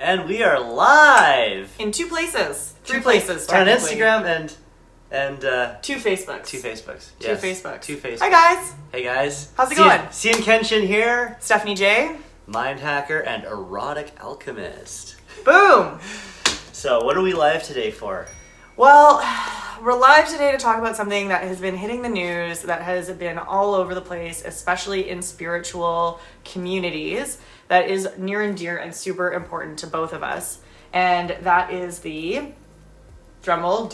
And we are live in two places. Three places, on technically. Instagram and two Facebooks. Two Facebooks. Two Yes. Facebooks. Two Facebooks. Hi guys. Hey guys. How's it going? Cian Kenshin here. Stephanie J. Mind hacker and erotic alchemist. Boom. So what are we live today for? Well, we're live today to talk about something that has been hitting the news, that has been all over the place, especially in spiritual communities, that is near and dear and super important to both of us. And that is the drumroll,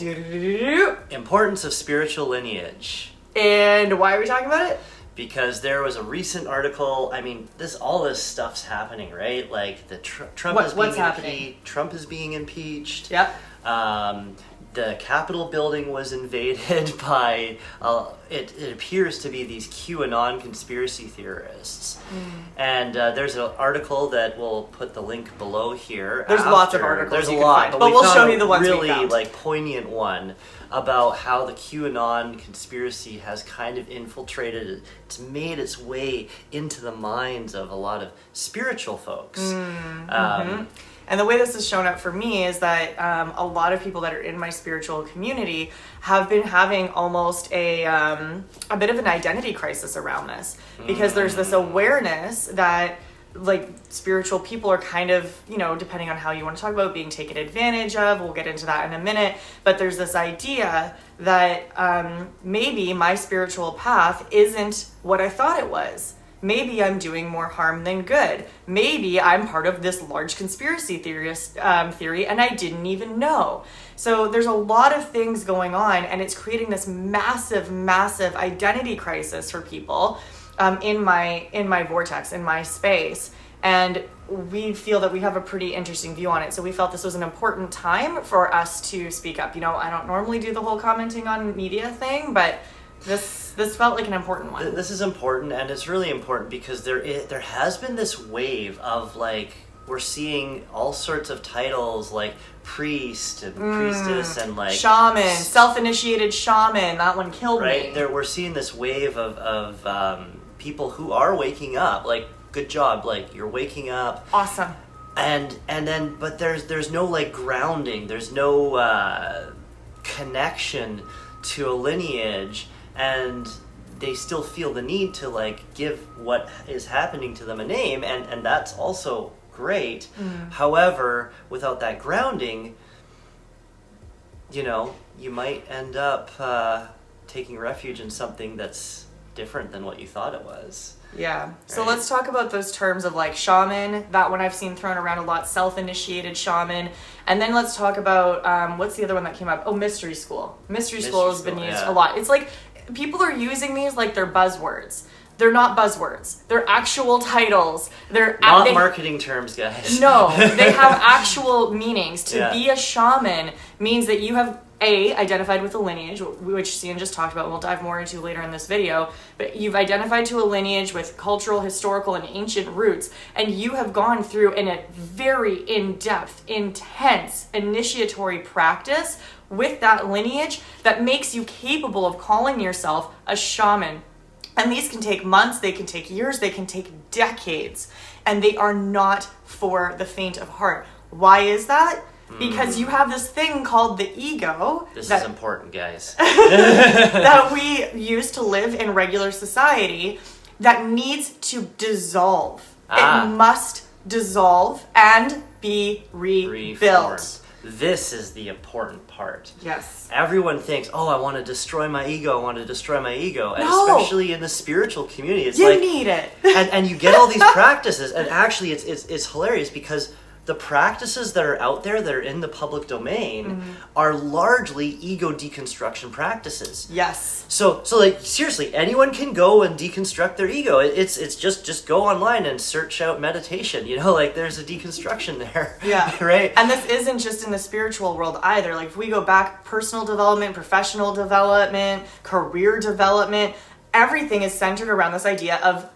Importance of spiritual lineage. And why are we talking about it? Because there was a recent article. I mean, all this stuff's happening, right? Like the Trump is being impeached. Trump is being impeached. Yep. The Capitol building was invaded by, it appears to be these QAnon conspiracy theorists. And there's an article that we'll put the link below here. There's lots of articles. There's you a lot, can find, but we'll show you the ones really we found. poignant one about how the QAnon conspiracy has kind of infiltrated. It's made its way into the minds of a lot of spiritual folks. And the way this has shown up for me is that a lot of people that are in my spiritual community have been having almost a bit of an identity crisis around this, because there's this awareness that like spiritual people are kind of, you know, depending on how you want to talk about it, being taken advantage of. We'll get into that in a minute. But there's this idea that maybe my spiritual path isn't what I thought it was. Maybe I'm doing more harm than good. Maybe I'm part of this large conspiracy theory and I didn't even know. So there's a lot of things going on, and it's creating this massive, massive identity crisis for people in my vortex, in my space. And we feel that we have a pretty interesting view on it. So we felt this was an important time for us to speak up. You know, I don't normally do the whole commenting on media thing, but this felt like an important one. This is important, and it's really important because there has been this wave of like, we're seeing all sorts of titles like priest and priestess and like shaman, self-initiated shaman. That one killed me. Right, we're seeing this wave of people who are waking up. Like, good job, like you're waking up. Awesome. And then, but there's no like grounding. There's no connection to a lineage. And they still feel the need to like give what is happening to them a name, and that's also great. However, without that grounding, you know, you might end up taking refuge in something that's different than what you thought it was. Yeah. So Right. let's talk about those terms of like shaman. That one I've seen thrown around a lot. Self-initiated shaman. And then let's talk about what's the other one that came up? Oh, mystery school. Mystery school has been used a lot. It's like people are using these like they're buzzwords. They're not buzzwords. They're actual titles. They're not marketing terms, guys. No, they have actual meanings. To be a shaman means that you have identified with a lineage, which Cian just talked about, and we'll dive more into later in this video, but you've identified to a lineage with cultural, historical, and ancient roots, and you have gone through in a very in-depth, intense, initiatory practice with that lineage that makes you capable of calling yourself a shaman. And these can take months, they can take years, they can take decades, and they are not for the faint of heart. Why is that? Because you have this thing called the ego. This is important, guys. that we use to live in regular society that needs to dissolve. It must dissolve and be rebuilt. This is the important part. Yes. Everyone thinks, oh, I want to destroy my ego. I want to destroy my ego. And No. especially in the spiritual community. It's You like, need it. and you get all these practices. And actually, it's hilarious because the practices that are out there that are in the public domain are largely ego deconstruction practices. Yes. So like seriously, anyone can go and deconstruct their ego. It's just go online and search out meditation. You know, like there's a deconstruction there. Yeah. Right. And this isn't just in the spiritual world either. Like if we go back, personal development, professional development, career development, everything is centered around this idea of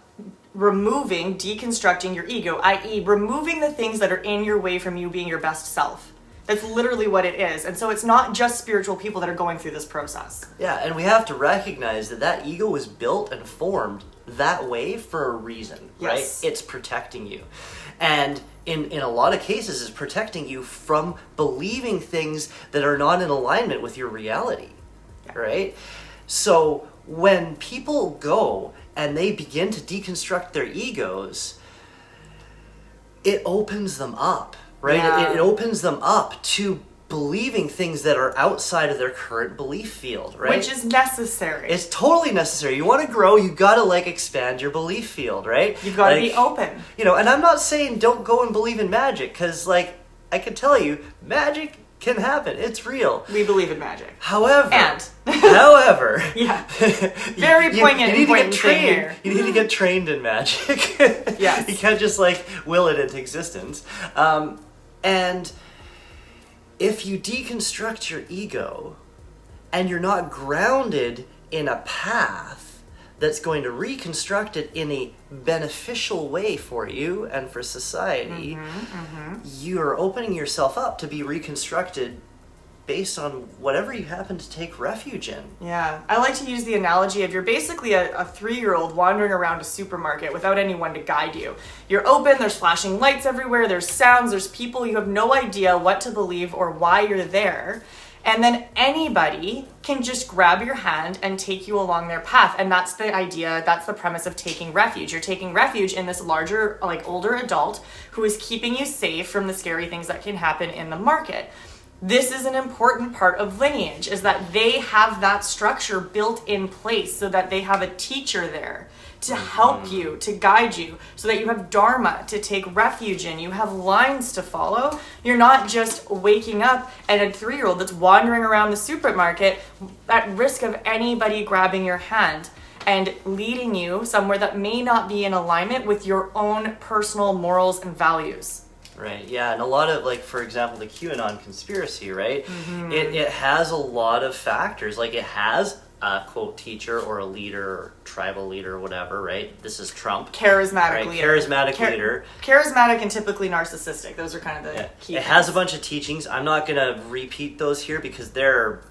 deconstructing your ego, i.e. removing the things that are in your way from you being your best self. That's literally what it is. And so it's not just spiritual people that are going through this process. Yeah, and we have to recognize that ego was built and formed that way for a reason, Yes. right? It's protecting you. And in a lot of cases, it's protecting you from believing things that are not in alignment with your reality, right? So when people go and they begin to deconstruct their egos, it opens them up, right? Yeah. It opens them up to believing things that are outside of their current belief field, right? Which is necessary. It's totally necessary. You want to grow, you got to like expand your belief field, right? You've got to Like, be open. You know, and I'm not saying don't go and believe in magic, because like I can tell you, magic can happen. It's real. We believe in magic. However, And. however, Yeah. Very poignant you need to important get thing trained. here. You need to get trained in magic. Yes. You can't just like will it into existence. And if you deconstruct your ego and you're not grounded in a path that's going to reconstruct it in a beneficial way for you and for society, you're opening yourself up to be reconstructed based on whatever you happen to take refuge in. Yeah, I like to use the analogy of you're basically a 3-year-old wandering around a supermarket without anyone to guide you. You're open, there's flashing lights everywhere, there's sounds, there's people, you have no idea what to believe or why you're there. And then anybody can just grab your hand and take you along their path. And that's the idea, that's the premise of taking refuge. You're taking refuge in this larger, like older adult who is keeping you safe from the scary things that can happen in the market. This is an important part of lineage, is that they have that structure built in place so that they have a teacher there to help you, to guide you, so that you have dharma to take refuge in. You have lines to follow. You're not just waking up and a 3-year-old that's wandering around the supermarket at risk of anybody grabbing your hand and leading you somewhere that may not be in alignment with your own personal morals and values. Right, yeah, and a lot of, like, for example, the QAnon conspiracy, right? It has a lot of factors. Like, it has a, quote, teacher or a leader or tribal leader or whatever, right? This is Trump. Charismatic right? leader. Charismatic leader. Charismatic and typically narcissistic. Those are kind of the key It things. has a bunch of teachings. I'm not going to repeat those here because they're,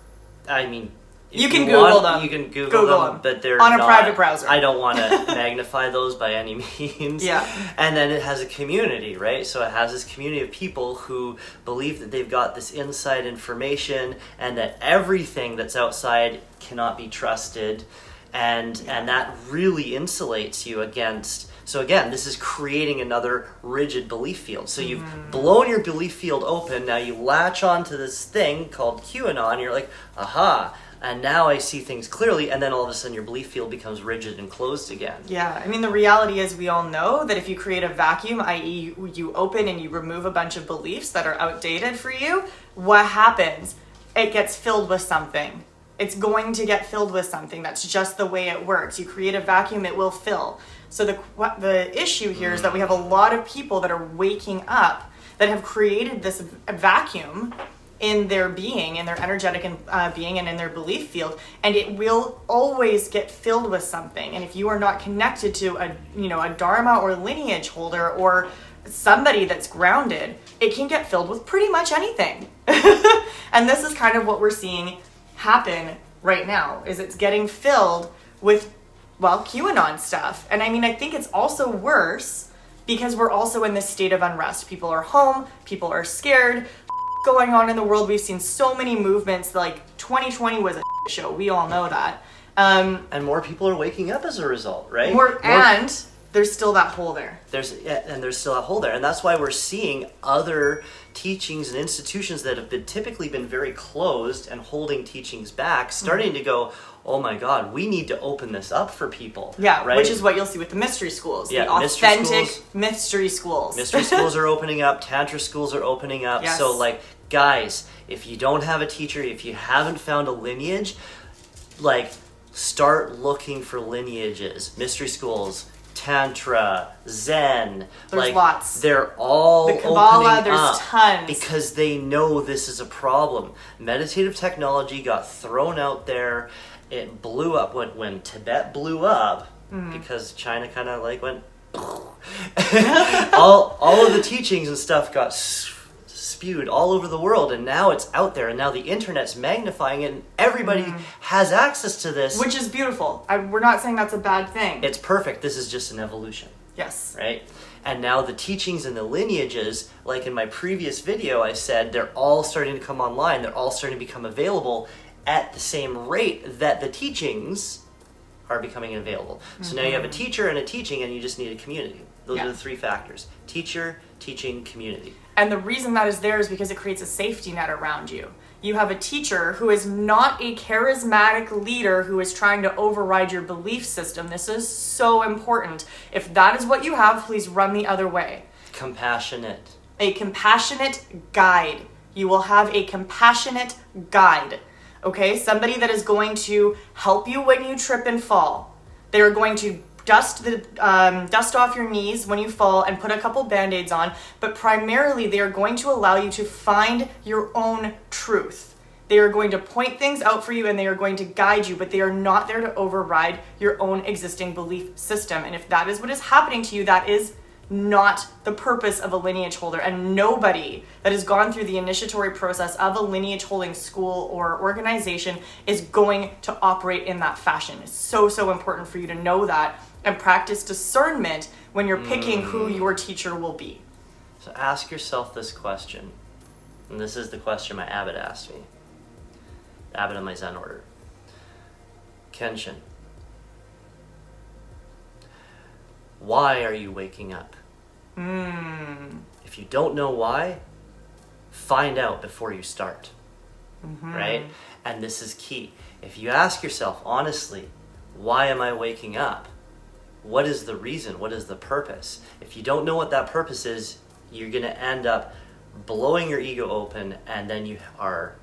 I mean... if You can Google want, them. You can Google them, but they're on a not, private browser. I don't want to magnify those by any means. Yeah. And then it has a community, right? So it has this community of people who believe that they've got this inside information and that everything that's outside cannot be trusted, and that really insulates you against. So again, this is creating another rigid belief field. So you've blown your belief field open. Now you latch onto this thing called QAnon. You're like, aha. And now I see things clearly, and then all of a sudden your belief field becomes rigid and closed again. Yeah, I mean, the reality is we all know that if you create a vacuum, i.e. you open and you remove a bunch of beliefs that are outdated for you, what happens? It gets filled with something. It's going to get filled with something. That's just the way it works. You create a vacuum, it will fill. So the issue here is that we have a lot of people that are waking up that have created this vacuum in their being, in their energetic being, and in their belief field, and it will always get filled with something. And if you are not connected to a dharma or lineage holder or somebody that's grounded, it can get filled with pretty much anything. And this is kind of what we're seeing happen right now, is it's getting filled with, well, QAnon stuff. And I mean, I think it's also worse because we're also in this state of unrest. People are home, people are scared, going on in the world. We've seen so many movements, like 2020 was a show. We all know that. And more people are waking up as a result, right? And there's still that hole there. There's still a hole there. And that's why we're seeing other teachings and institutions that have typically been very closed and holding teachings back, starting to go, oh my God, we need to open this up for people. Yeah, right? which is what you'll see with the mystery schools. Yeah, the authentic mystery schools. Mystery schools are opening up, Tantra schools are opening up. Yes. So like, guys, if you don't have a teacher, if you haven't found a lineage, like, start looking for lineages. Mystery schools, Tantra, Zen. There's like, lots. They're all The Kabbalah, opening there's up tons. because they know this is a problem. Meditative technology got thrown out there. It blew up when Tibet blew up because China kind of like went. all of the teachings and stuff got spewed all over the world, and now it's out there, and now the internet's magnifying it, and everybody has access to this. Which is beautiful. We're not saying that's a bad thing. It's perfect. This is just an evolution. Yes. Right? And now the teachings and the lineages, like in my previous video, I said they're all starting to come online. They're all starting to become available at the same rate that the teachings are becoming available. So now you have a teacher and a teaching, and you just need a community. Those are the three factors: teacher, teaching, community. And the reason that is there is because it creates a safety net around you. You have a teacher who is not a charismatic leader who is trying to override your belief system. This is so important. If that is what you have, please run the other way. Compassionate. A compassionate guide. You will have a compassionate guide. Okay? Somebody that is going to help you when you trip and fall. They are going to dust off your knees when you fall and put a couple band-aids on, but primarily they are going to allow you to find your own truth. They are going to point things out for you, and they are going to guide you, but they are not there to override your own existing belief system. And if that is what is happening to you, that is not the purpose of a lineage holder. And nobody that has gone through the initiatory process of a lineage holding school or organization is going to operate in that fashion. It's so, so important for you to know that and practice discernment when you're picking who your teacher will be. So ask yourself this question, and this is the question my abbot asked me. The abbot of my Zen order. Kenshin, why are you waking up? If you don't know why, find out before you start. Right? And this is key. If you ask yourself honestly, why am I waking up? What is the reason? What is the purpose? If you don't know what that purpose is, you're going to end up blowing your ego open, and then you are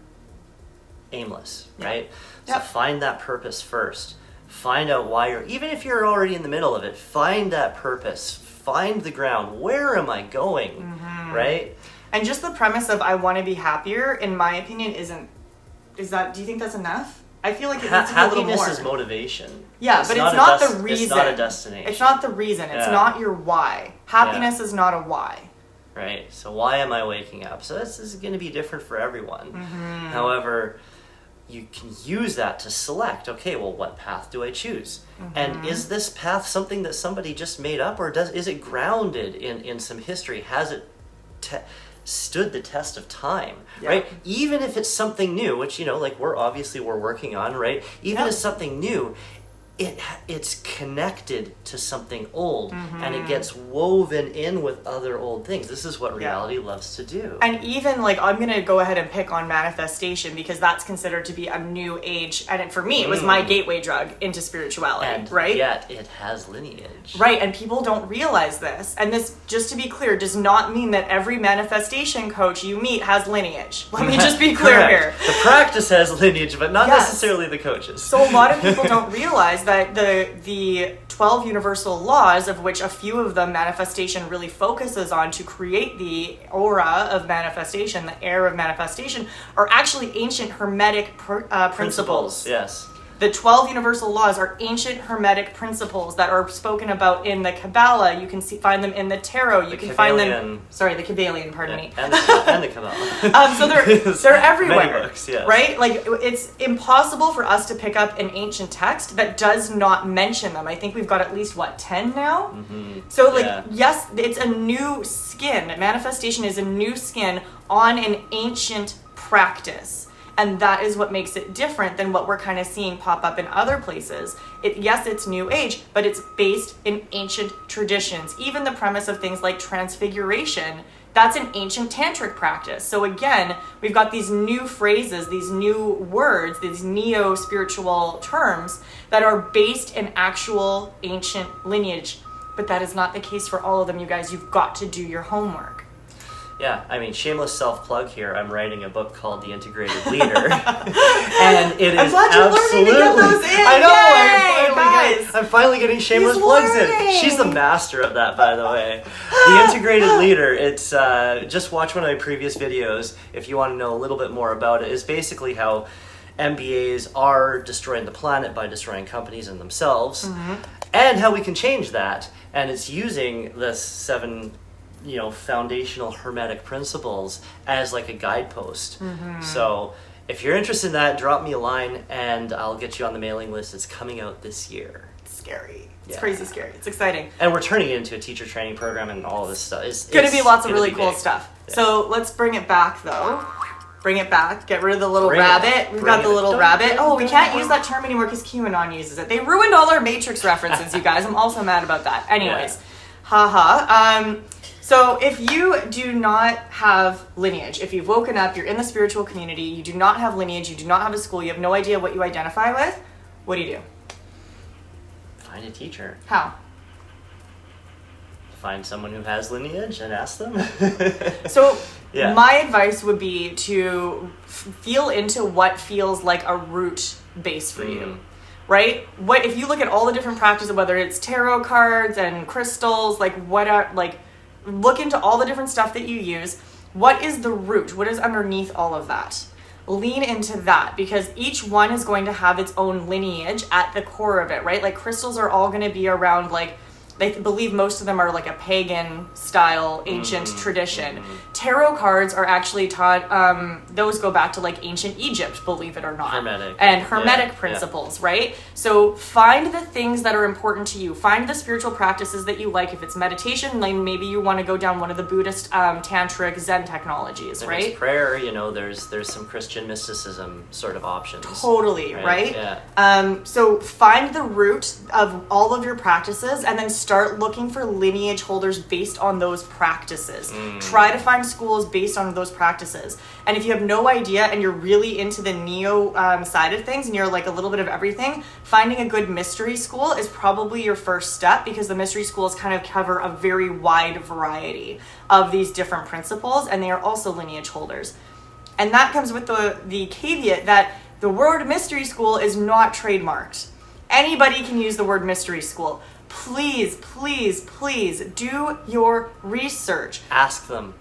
aimless, right? So find that purpose first. Find out why you're, even if you're already in the middle of it, find that purpose. Find the ground. Where am I going? Right? And just the premise of I want to be happier, in my opinion, do you think that's enough? I feel like it needs to be a little more. Happiness is motivation. Yeah, but it's not the reason. It's not a destination. It's not the reason. It's not your why. Happiness is not a why. Right. So why am I waking up? So this is going to be different for everyone. However, you can use that to select, okay, well, what path do I choose? And is this path something that somebody just made up, or is it grounded in some history? Has it stood the test of time, right? Even if it's something new, which, like we're working on, right? Even if it's something new, it's connected to something old, and it gets woven in with other old things. This is what reality loves to do. And even I'm going to go ahead and pick on manifestation, because that's considered to be a new age. And for me, it was my gateway drug into spirituality, and right? Yet it has lineage. Right, and people don't realize this. And this, just to be clear, does not mean that every manifestation coach you meet has lineage. Let me just be clear here. The practice has lineage, but not necessarily the coaches. So a lot of people don't realize that the 12 universal laws, of which a few of them manifestation really focuses on to create the aura of manifestation, the air of manifestation, are actually ancient Hermetic principles. Yes. The 12 universal laws are ancient Hermetic principles that are spoken about in the Kabbalah. You can find them in the Tarot. You can find them. Sorry, the Kabbalion. Pardon me. And the Kabbalah. So they're everywhere. Many books, yes. Right? It's impossible for us to pick up an ancient text that does not mention them. I think we've got at least 10 now. So yes, it's a new skin. Manifestation is a new skin on an ancient practice. And that is what makes it different than what we're kind of seeing pop up in other places. Yes, it's new age, but it's based in ancient traditions. Even the premise of things like transfiguration, that's an ancient tantric practice. So again, we've got these new phrases, these new words, these neo-spiritual terms that are based in actual ancient lineage. But that is not the case for all of them, you guys. You've got to do your homework. Yeah, I mean, shameless self-plug here. I'm writing a book called The Integrated Leader. And it is absolutely... To get those in. I know, I'm finally getting shameless plugs in. She's the master of that, by the way. The Integrated Leader, it's... just watch one of my previous videos if you want to know a little bit more about it. It's basically how MBAs are destroying the planet by destroying companies and themselves, and how we can change that. And it's using the foundational hermetic principles as like a guidepost. So if you're interested in that, drop me a line and I'll get you on the mailing list. It's coming out this year. It's scary. It's crazy scary. It's exciting. And we're turning it into a teacher training program and all this stuff. It's going to be lots of really cool big stuff. Yeah. So let's bring it back though. Bring it back. Get rid of the little rabbit. We've got the little rabbit. Oh, we can't use that term anymore because QAnon uses it. They ruined all our Matrix references, you guys. I'm also mad about that. Anyways, haha. So if you do not have lineage, if you've woken up, you're in the spiritual community, you do not have lineage, you do not have a school, you have no idea what you identify with, what do? Find a teacher. How? Find someone who has lineage and ask them. So my advice would be to feel into what feels like a root base for you, right? What if you look at all the different practices, whether it's tarot cards and crystals, look into all the different stuff that you use. What is the root? What is underneath all of that? Lean into that because each one is going to have its own lineage at the core of it, right? Like crystals are all going to be around they believe most of them are like a pagan style ancient tradition. Tarot cards are actually taught, those go back to like ancient Egypt, believe it or not. Hermetic principles, right? So find the things that are important to you. Find the spiritual practices that you like. If it's meditation, then maybe you want to go down one of the Buddhist tantric Zen technologies, There's right? prayer, there's some Christian mysticism sort of options. Totally, right? Yeah. So find the root of all of your practices and then start looking for lineage holders based on those practices. Try to find schools based on those practices. And if you have no idea and you're really into the neo side of things and you're like a little bit of everything, finding a good mystery school is probably your first step because the mystery schools kind of cover a very wide variety of these different principles and they are also lineage holders. And that comes with the caveat that the word mystery school is not trademarked. Anybody can use the word mystery school. Please, please, please do your research. Ask them.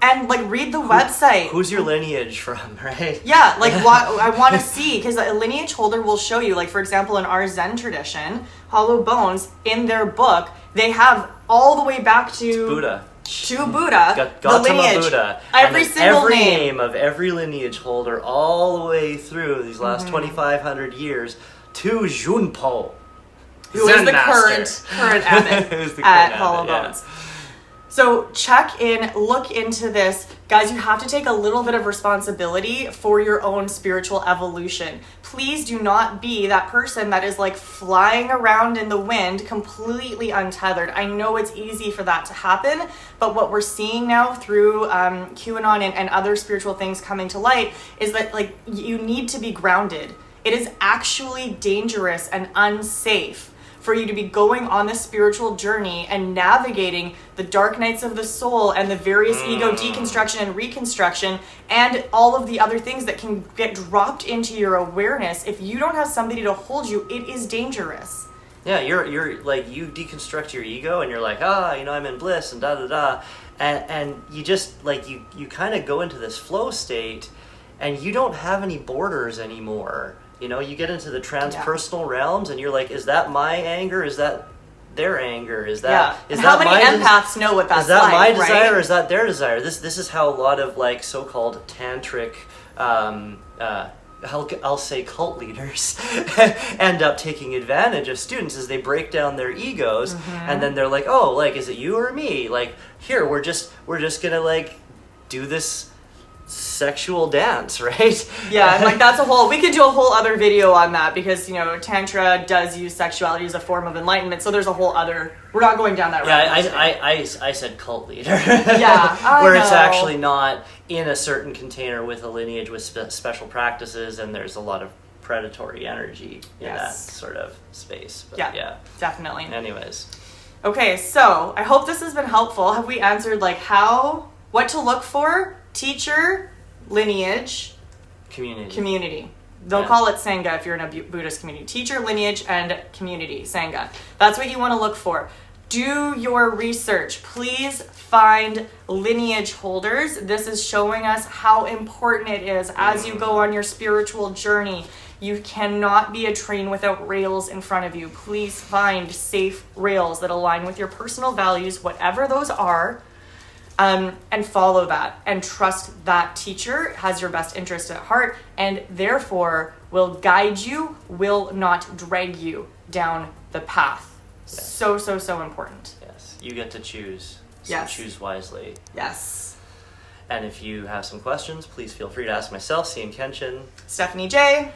And read the website. Who's your lineage from, right? Yeah, what I want to see, because a lineage holder will show you, for example, in our Zen tradition, Hollow Bones, in their book, they have all the way back to Buddha. The Gautama lineage. Buddha. Every single every name of every lineage holder all the way through these last 2,500 years to Junpo. Who is the current abbot at Hollow Bones. So check in, look into this. Guys, you have to take a little bit of responsibility for your own spiritual evolution. Please do not be that person that is flying around in the wind, completely untethered. I know it's easy for that to happen, but what we're seeing now through QAnon and other spiritual things coming to light is that you need to be grounded. It is actually dangerous and unsafe for you to be going on this spiritual journey and navigating the dark nights of the soul and the various ego deconstruction and reconstruction and all of the other things that can get dropped into your awareness. If you don't have somebody to hold you, it is dangerous. Yeah, you're you deconstruct your ego and you're I'm in bliss and da-da-da. And you just, you kind of go into this flow state and you don't have any borders anymore. You get into the transpersonal realms and you're is that my anger? Is that their anger? Is that how many empaths know what that's like? Is that my desire right? or is that their desire? This is how a lot of so-called tantric I'll say cult leaders end up taking advantage of students as they break down their egos and then they're is it you or me? Here we're just gonna do this sexual dance, right? Yeah, and that's we could do a whole other video on that because Tantra does use sexuality as a form of enlightenment, so there's a whole other, we're not going down that road. Yeah, I said cult leader. Yeah, where it's actually not in a certain container with a lineage with special practices and there's a lot of predatory energy in that sort of space. But yeah, definitely. Anyways. Okay, so I hope this has been helpful. Have we answered what to look for? Teacher, lineage, community. They'll call it Sangha if you're in a Buddhist community. Teacher, lineage, and community, Sangha. That's what you want to look for. Do your research. Please find lineage holders. This is showing us how important it is as you go on your spiritual journey. You cannot be a train without rails in front of you. Please find safe rails that align with your personal values, whatever those are. and follow that and trust that teacher has your best interest at heart and therefore will guide you, will not drag you down the path. Yes. So important. Yes, you get to choose. So Yes. choose wisely. Yes. And if you have some questions, please feel free to ask myself, Cian Kenshin. Stephanie J.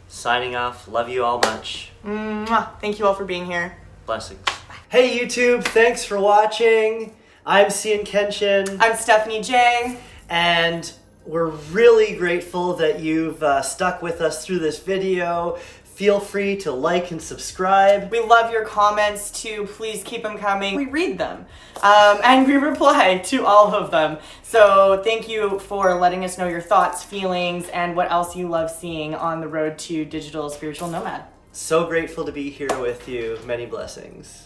Signing off. Love you all much. Mwah. Thank you all for being here. Blessings. Hey YouTube, thanks for watching. I'm Cian Kenshin. I'm Stephanie J. And we're really grateful that you've stuck with us through this video. Feel free to like and subscribe. We love your comments too. Please keep them coming. We read them and we reply to all of them. So thank you for letting us know your thoughts, feelings, and what else you love seeing on the road to digital spiritual nomad. So grateful to be here with you. Many blessings.